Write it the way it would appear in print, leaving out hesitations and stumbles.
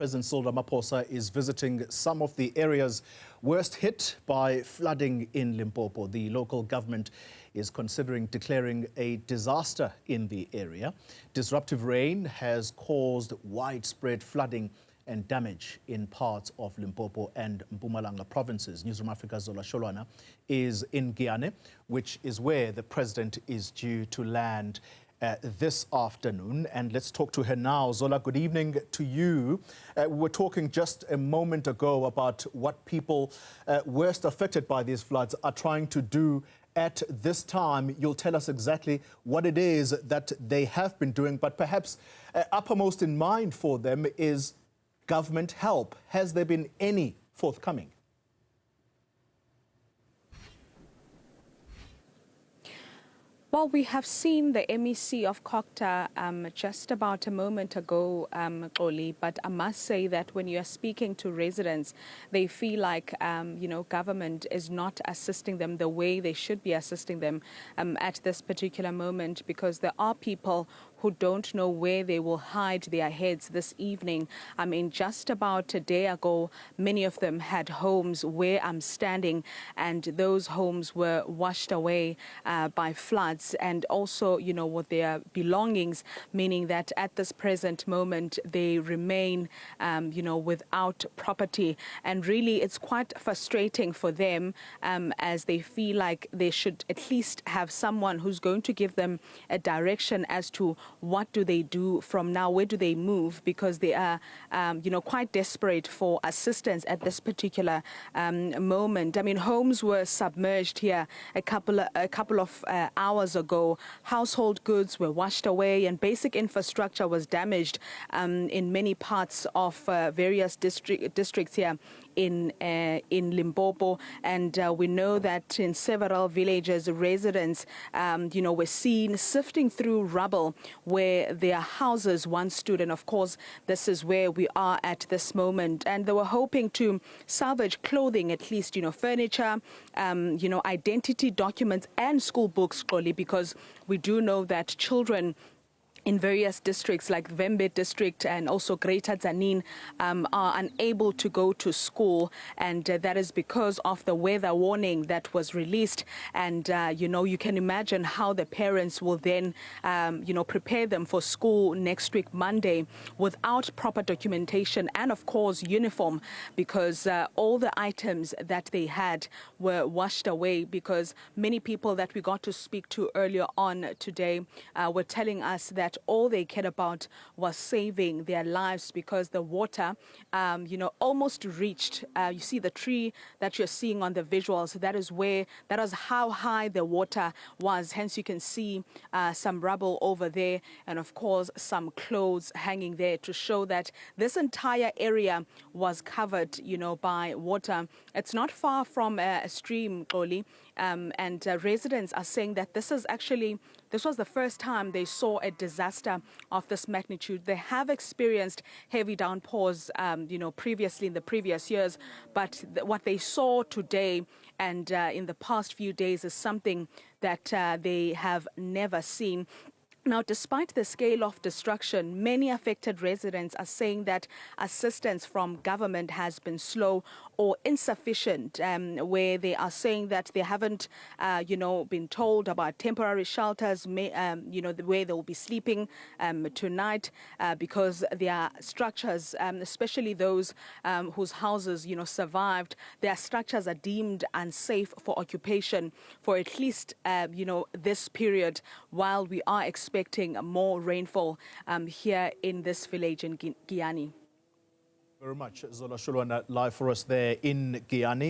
President Cyril Ramaphosa is visiting some of the areas worst hit by flooding in Limpopo. The local government is considering declaring a disaster in the area. Disruptive rain has caused widespread flooding and damage in parts of Limpopo and Mpumalanga provinces. Newzroom Afrika's Zola Sholwana is in Giyani, which is where the president is due to land this afternoon, and let's talk to her now. Zola, good evening to you. We were talking just a moment ago about what people worst affected by these floods are trying to do at this time. You'll tell us exactly what it is that they have been doing, but perhaps uppermost in mind for them is government help. Has there been any forthcoming? Well, we have seen the MEC of Kokta just about a moment ago, Xoli, but I must say that when you are speaking to residents, they feel like, government is not assisting them the way they should be assisting them at this particular moment, because there are people who don't know where they will hide their heads this evening. I mean, just about a day ago, many of them had homes where I'm standing, and those homes were washed away by floods, and also, with their belongings, meaning that at this present moment, they remain, without property. And really, it's quite frustrating for them as they feel like they should at least have someone who's going to give them a direction as to what do they do from now, where do they move, because they are, quite desperate for assistance at this particular moment. I mean, homes were submerged here a couple of hours ago. Household goods were washed away, and basic infrastructure was damaged in many parts of various districts here in Limpopo, and we know that in several villages, residents, were seen sifting through rubble where their houses once stood, and of course, this is where we are at this moment. And they were hoping to salvage clothing, at least, furniture, identity documents, and school books, Xoli, because we do know that children in various districts like Vembe district and also Greater Tzaneen are unable to go to school, and that is because of the weather warning that was released. And you can imagine how the parents will then prepare them for school next week Monday without proper documentation and of course uniform, because all the items that they had were washed away. Because many people that we got to speak to earlier on today were telling us that all they cared about was saving their lives, because the water, almost reached. You see the tree that you're seeing on the visuals. That is how high the water was. Hence, you can see some rubble over there, and of course, some clothes hanging there to show that this entire area was covered, by water. It's not far from a stream, Xoli, and residents are saying that this was the first time they saw a disaster of this magnitude. They have experienced heavy downpours, previously in the previous years, but what they saw today and in the past few days is something that they have never seen. Now, despite the scale of destruction, many affected residents are saying that assistance from government has been slow or insufficient, where they are saying that they haven't, been told about temporary shelters, the way they will be sleeping tonight, because their structures, especially those whose houses, survived, their structures are deemed unsafe for occupation for at least, this period, while we are expecting more rainfall here in this village in Giyani. Very much, Zola Sholwana, live for us there in Giyani.